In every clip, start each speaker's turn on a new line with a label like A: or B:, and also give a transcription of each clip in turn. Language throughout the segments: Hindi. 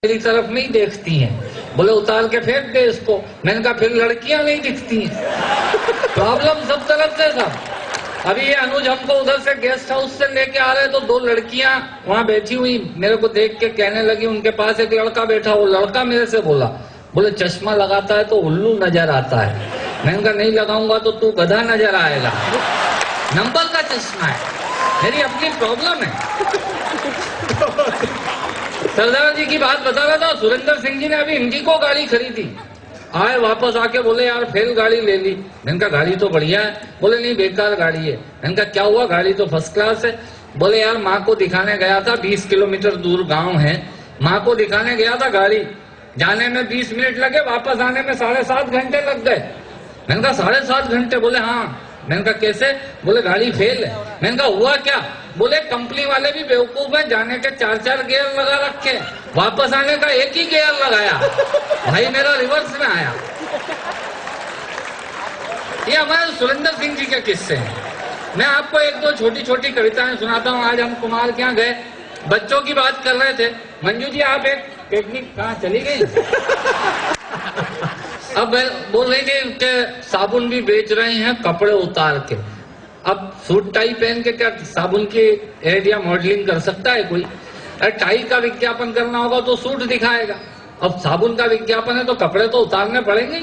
A: मेरी तरफ नहीं देखती हैं। बोले उतार के फेंक दे इसको। मैंने कहा फिर लड़कियां नहीं दिखती हैं। प्रॉब्लम सब तरफ से सब। अभी ये अनुज हमको उधर से गेस्ट हाउस से लेके आ रहे तो दो लड़कियां वहां बैठी हुई मेरे को देख के कहने लगी, उनके पास एक लड़का बैठा, वो लड़का मेरे से बोला, बोले चश्मा लगाता है तो उल्लू नजर आता है। मैंने कहा नहीं लगाऊंगा तो तू गधा नजर आएगा। नंबर का चश्मा है, मेरी अपनी प्रॉब्लम है। सरदार जी की बात बता रहा था, सुरेंद्र सिंह जी ने अभी इंडिको गाड़ी खरीदी, आए वापस आके बोले यार फेल गाड़ी ले ली। मैंने कहा गाड़ी तो बढ़िया है। बोले नहीं बेकार गाड़ी है। मैंने कहा क्या हुआ, गाड़ी तो फर्स्ट क्लास है। बोले यार माँ को दिखाने गया था, 20 किलोमीटर दूर गांव है, माँ को दिखाने गया था, गाड़ी जाने में 20 मिनट लगे, वापस आने में 7.5 घंटे लग गए। मैंने कहा 7.5 घंटे? बोले हाँ। मैंने कहा कैसे? बोले गाड़ी फेल है। मैंने कहा हुआ क्या? बोले कंपनी वाले भी बेवकूफ है, जाने के 4-4 गियर लगा रखे, वापस आने का एक ही गियर लगाया। भाई मेरा रिवर्स में आया। ये हमारे सुरेंद्र सिंह जी के किस्से हैं। मैं आपको एक दो छोटी छोटी कविताएं सुनाता हूँ। आज हम कुमार के यहाँ गए, बच्चों की बात कर रहे थे। मंजू जी आप एक टेक्निक कहाँ चली गई? अब बोल रही थी कि साबुन भी बेच रहे हैं कपड़े उतार के। अब सूट टाई पहन के क्या साबुन की एड या मॉडलिंग कर सकता है कोई? अरे टाई का विज्ञापन करना होगा तो सूट दिखाएगा, अब साबुन का विज्ञापन है तो कपड़े तो उतारने पड़ेंगे।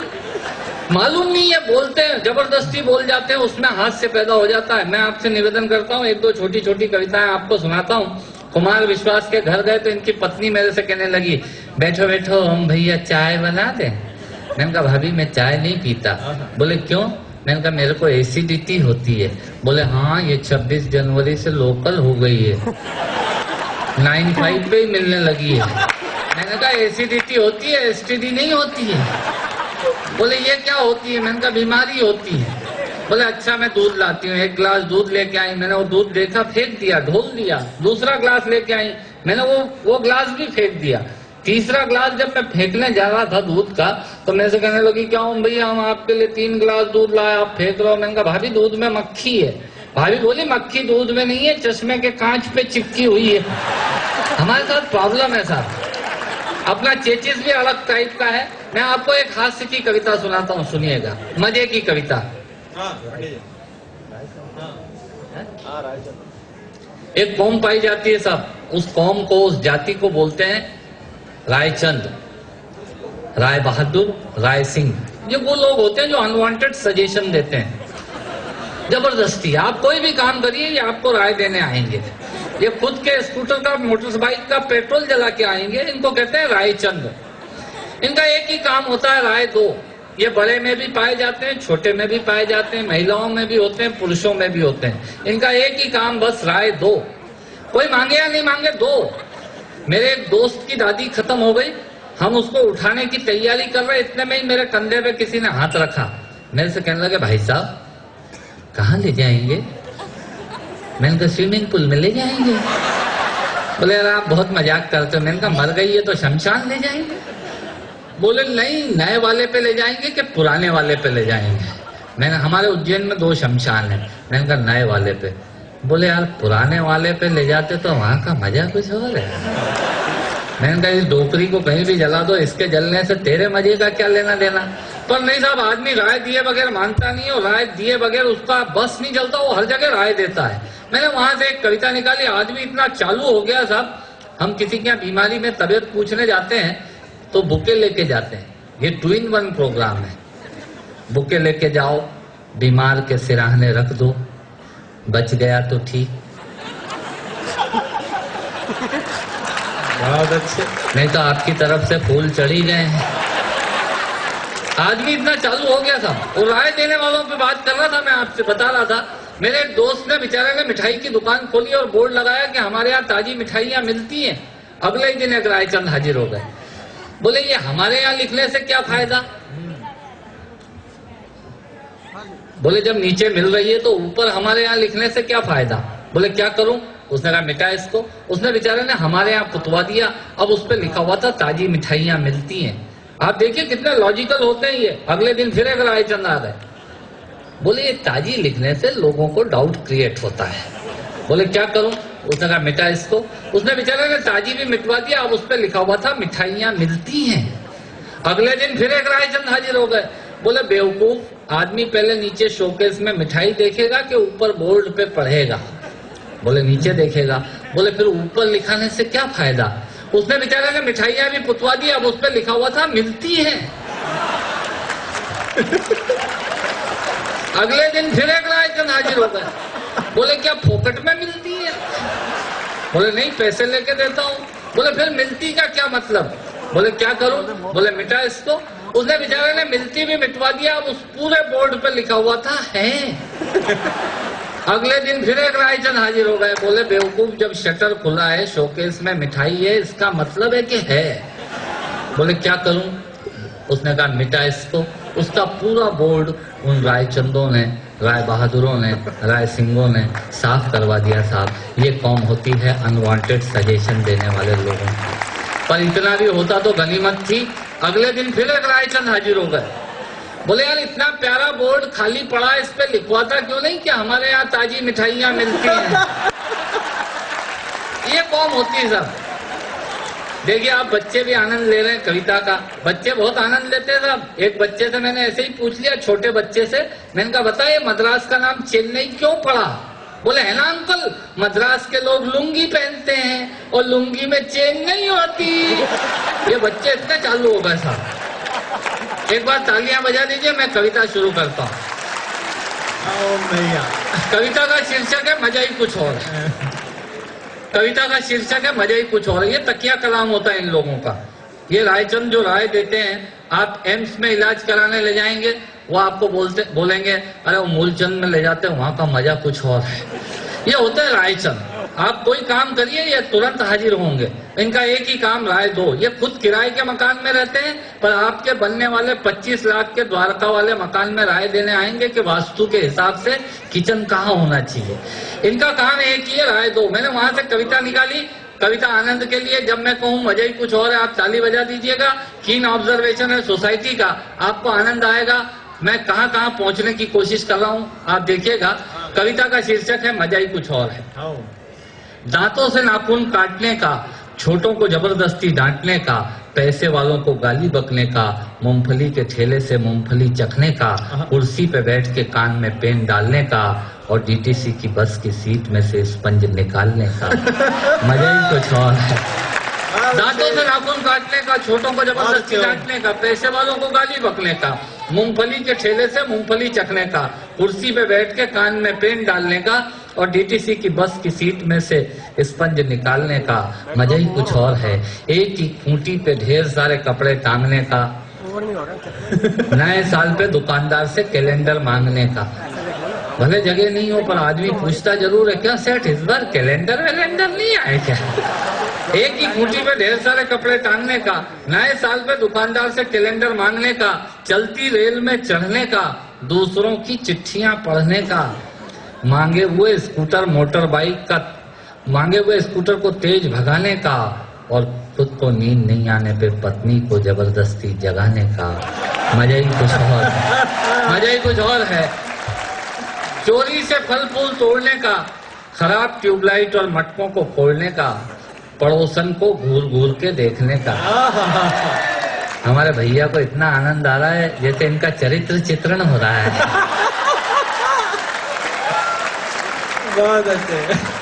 A: मालूम नहीं है, बोलते हैं, जबरदस्ती बोल जाते हैं, उसमें हास्य पैदा हो जाता है। मैं आपसे निवेदन करता हूँ, एक दो छोटी छोटी कविताएं आपको सुनाता हूँ। कुमार विश्वास के घर गए तो इनकी पत्नी मेरे से कहने लगी, बैठो बैठो हम भैया चाय बना दें। मैंने कहा भाभी मैं चाय नहीं पीता। बोले क्यों? मैंने कहा मेरे को एसिडिटी होती है। बोले हाँ ये 26 जनवरी से लोकल हो गई है, 9-5 पे ही मिलने लगी है। मैंने कहा एसिडिटी होती है, एसटीडी नहीं होती है। बोले ये क्या होती है? मैंने कहा बीमारी होती है। बोले अच्छा मैं दूध लाती हूँ। एक गिलास दूध लेके आई, मैंने वो दूध देखा, फेंक दिया, ढोल दिया। दूसरा गिलास लेके आई, मैंने वो गिलास भी फेंक दिया। तीसरा गिलास जब मैं फेंकने जा रहा था दूध का तो मेरे से कहने लगी, क्या हूँ भैया हम आपके लिए 3 गिलास दूध लाए, आप फेंक रहे हो। मैंने कहा भाभी दूध में मक्खी है। भाभी बोली मक्खी दूध में नहीं है, चश्मे के कांच पे चिपकी हुई है। हमारे साथ प्रॉब्लम है साहब। अपना चेचिस भी अलग टाइप का है। मैं आपको एक हास्य की कविता सुनाता हूँ, सुनिएगा, मजे की कविता। एक कौम पाई जाती है साहब, उस कौम को, उस जाति को बोलते हैं रायचंद, राय बहादुर, राय सिंह। ये वो लोग होते हैं जो अनवांटेड सजेशन देते हैं, जबरदस्ती। आप कोई भी काम करिए ये आपको राय देने आएंगे। ये खुद के स्कूटर का, मोटरसाइकिल का पेट्रोल जला के आएंगे। इनको कहते हैं रायचंद। इनका एक ही काम होता है राय दो। ये बड़े में भी पाए जाते हैं, छोटे में भी पाए जाते हैं, महिलाओं में भी होते हैं, पुरुषों में भी होते हैं। इनका एक ही काम बस राय दो। कोई मांगे या नहीं मांगे, दो। मेरे एक दोस्त की दादी खत्म हो गई, हम उसको उठाने की तैयारी कर रहे, इतने में ही मेरे कंधे पे किसी ने हाथ रखा। मेरे से कहने लगे भाई साहब कहाँ ले जाएंगे? मैंने कहा स्विमिंग पूल में ले जाएंगे। बोले यार आप बहुत मजाक करते हो। मैंने कहा मर गई है तो शमशान ले जाएंगे। बोले नहीं नए वाले पे ले जाएंगे कि पुराने वाले पे ले जाएंगे। मैंने, हमारे उज्जैन में 2 शमशान है। मैंने कहा नए वाले पे। बोले यार पुराने वाले पे ले जाते तो वहां का मजा कुछ और है। मैंने कहा इस डोकरी को कहीं भी जला दो, इसके जलने से तेरे मजे का क्या लेना देना। पर नहीं साहब, आदमी राय दिए बगैर मानता नहीं है, और राय दिए बगैर उसका बस नहीं चलता, वो हर जगह राय देता है। मैंने वहां से एक कविता निकाली। आदमी इतना चालू हो गया साहब, हम किसी के यहाँ बीमारी में तबियत पूछने जाते हैं तो बुके लेके जाते हैं। ये 2-in-1 प्रोग्राम है। बुके लेके जाओ, बीमार के सिराहने रख दो, बच गया तो ठीक, बहुत अच्छे, नहीं तो आपकी तरफ से फूल चढ़ ही गए हैं। आदमी इतना चालू हो गया था। और राय देने वालों पे बात कर रहा था, मैं आपसे बता रहा था। मेरे एक दोस्त ने, बेचारे ने मिठाई की दुकान खोली और बोर्ड लगाया कि हमारे यहाँ ताजी मिठाइयाँ मिलती हैं। अगले ही दिन एक रायचंद हाजिर हो गए। बोले ये हमारे यहाँ लिखने से क्या फायदा? बोले जब नीचे मिल रही है तो ऊपर हमारे यहाँ लिखने से क्या फायदा? बोले क्या करूं? उसने कहा मिटा इसको। उसने बेचारे ने हमारे यहाँ पुतवा दिया। अब उस पर लिखा हुआ था ताजी मिठाइयाँ मिलती हैं। आप देखिए कितने लॉजिकल होते हैं ये। अगले दिन फिर एक रायचंद आ गए। बोले ये ताजी लिखने से लोगों को डाउट क्रिएट होता है। बोले क्या करूं? उसने कहा मिटा इसको। उसने बेचारे ने ताजी भी मिटवा दिया। अब उस पर लिखा हुआ था मिठाइयां मिलती हैं। अगले दिन फिर एक रायचंद हाजिर हो गए। बोले बेवकूफ, आदमी पहले नीचे शोकेस में मिठाई देखेगा कि ऊपर बोर्ड पे पढ़ेगा? बोले नीचे देखेगा। बोले फिर ऊपर लिखाने से क्या फायदा? उसने बेचारे ने मिठाइयां भी पुतवा दी। अब उस पर लिखा हुआ था मिलती है। अगले दिन फिर एक रायचंद हाजिर हो गए। बोले क्या फोकट में मिलती है? बोले नहीं, पैसे लेके देता हूँ। बोले फिर मिलती का क्या मतलब? बोले क्या करूं? बोले मिटा इसको। उसने बेचारे ने मिलती भी मिटवा दिया। अब उस पूरे बोर्ड पे लिखा हुआ था है। अगले दिन फिर एक रायचंद हाजिर हो गए। बोले बेवकूफ, जब शटर खुला है, शोकेस में मिठाई है, इसका मतलब है कि है। बोले क्या करूं? उसने कहा मिटा इसको। उसका पूरा बोर्ड उन रायचंदों ने, राय बहादुरों ने, राय सिंहों ने साफ करवा दिया। साहब, ये कौम होती है अनवांटेड सजेशन देने वाले लोगों की। पर इतना भी होता तो गनीमत थी। अगले दिन फिर एक रायचंद हाजिर हो गए। बोले यार, इतना प्यारा बोर्ड खाली पड़ा है, इस पे लिखवाता क्यों नहीं कि हमारे यहाँ ताजी मिठाइयां मिलती हैं? ये कौम होती है साहब। देखिए, आप बच्चे भी आनंद ले रहे हैं कविता का। बच्चे बहुत आनंद लेते हैं साहब। एक बच्चे से मैंने ऐसे ही पूछ लिया, छोटे बच्चे से। मैंने कहा बताइए, मद्रास का नाम चेन्नई क्यों पड़ा? बोले है ना अंकल, मद्रास के लोग लुंगी पहनते हैं और लुंगी में चेन नहीं होती। ये बच्चे इतने चालू हो गए साहब। एक बार तालियां बजा दीजिए, मैं कविता शुरू करता हूँ। कविता का शीर्षक है मजा ही कुछ और है। कविता का शीर्षक है मजा ही कुछ और है। ये तकिया कलाम होता है इन लोगों का। ये रायचंद जो राय देते हैं, आप एम्स में इलाज कराने ले जाएंगे, वो आपको बोलेंगे अरे वो मूलचंद में ले जाते हैं, वहां का मजा कुछ और है। ये होता है रायचंद। आप कोई काम करिए, ये तुरंत हाजिर होंगे। इनका एक ही काम, राय दो। ये खुद किराए के मकान में रहते हैं, पर आपके बनने वाले 25 लाख के द्वारका वाले मकान में राय देने आएंगे कि वास्तु के हिसाब से किचन कहाँ होना चाहिए। इनका काम एक ही है, राय दो। मैंने वहां से कविता निकाली, कविता आनंद के लिए। जब मैं कहूँ मजा ही कुछ और है, आप ताली बजा दीजिएगा। कीन ऑब्जर्वेशन है सोसाइटी का, आपको आनंद आएगा। मैं कहाँ कहाँ पहुंचने की कोशिश कर रहा हूँ, आप देखिएगा। कविता का शीर्षक है मजा ही कुछ और है। दांतों से नाखून काटने का, छोटों को जबरदस्ती डांटने का, पैसे वालों को गाली बकने का, मूंगफली के ठेले से मूंगफली चखने का, कुर्सी पे बैठ के कान में पेन डालने का और डीटीसी की बस की सीट में से स्पंज निकालने का। मजा ही कुछ और है। दांतों से नाखून काटने का, छोटों को जबरदस्ती डांटने का, पैसे वालों को गाली बकने का, मूंगफली के ठेले से मूंगफली चखने का, कुर्सी पे बैठ के कान में पेन डालने का और डीटीसी की बस की सीट में से स्पंज निकालने का। मजा ही कुछ और है। एक ही खूंटी पे ढेर सारे कपड़े टांगने का, नए साल पे दुकानदार से कैलेंडर मांगने का। भले जगह नहीं हो पर आदमी पूछता जरूर है, क्या सेठ इस बार कैलेंडर वैलेंडर नहीं आए क्या? एक ही खूंटी पे ढेर सारे कपड़े टांगने का, नए साल पे दुकानदार से कैलेंडर मांगने का, चलती रेल में चढ़ने का, दूसरों की चिट्ठियां पढ़ने का, मांगे हुए स्कूटर मोटर बाइक का, मांगे हुए स्कूटर को तेज भगाने का और खुद को नींद नहीं आने पे पत्नी को जबरदस्ती जगाने का। मजा ही कुछ और, मजा ही कुछ और है। चोरी से फल फूल तोड़ने का, खराब ट्यूबलाइट और मटकों को फोड़ने का, पड़ोसन को घूर घूर के देखने का। हमारे भैया को इतना आनंद आ रहा है जैसे इनका चरित्र चित्रण हो रहा है।
B: बहुत अच्छे।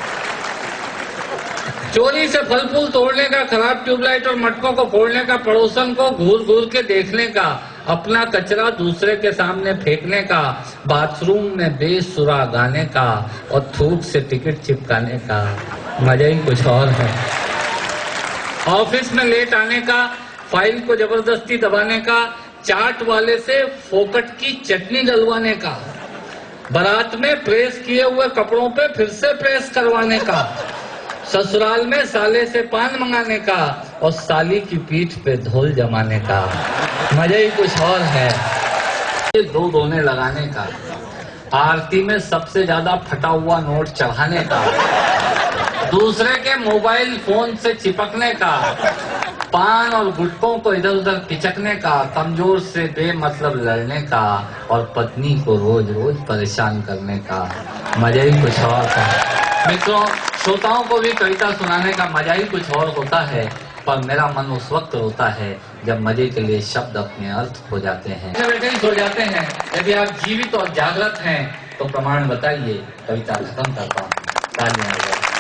A: चोरी से फल फूल तोड़ने का, खराब ट्यूबलाइट और मटकों को फोड़ने का, पड़ोसन को घूर घूर के देखने का, अपना कचरा दूसरे के सामने फेंकने का, बाथरूम में बेसुरा गाने का और थूक से टिकट चिपकाने का। मजा ही कुछ और है। ऑफिस में लेट आने का, फाइल को जबरदस्ती दबाने का, चाट वाले से फोकट की चटनी डलवाने का, बारात में प्रेस किए हुए कपड़ों पे फिर से प्रेस करवाने का, ससुराल में साले से पान मंगाने का और साली की पीठ पे धोल जमाने का। मजा ही कुछ और है। दो दोने लगाने का, आरती में सबसे ज्यादा फटा हुआ नोट चढ़ाने का, दूसरे के मोबाइल फोन से चिपकने का, पान और गुटकों को इधर उधर पिचकने का, कमजोर से बेमतलब लड़ने का और पत्नी को रोज रोज परेशान करने का। मजा ही कुछ और था। मित्रों, श्रोताओं को भी कविता सुनाने का मजा ही कुछ और होता है, पर मेरा मन उस वक्त रोता है जब मजे के लिए शब्द अपने अर्थ खो जाते हैं, बैठे ही सो जाते हैं। यदि आप जीवित और जागृत हैं तो प्रमाण बताइए, कविता खत्म करता हूँ। तालियां।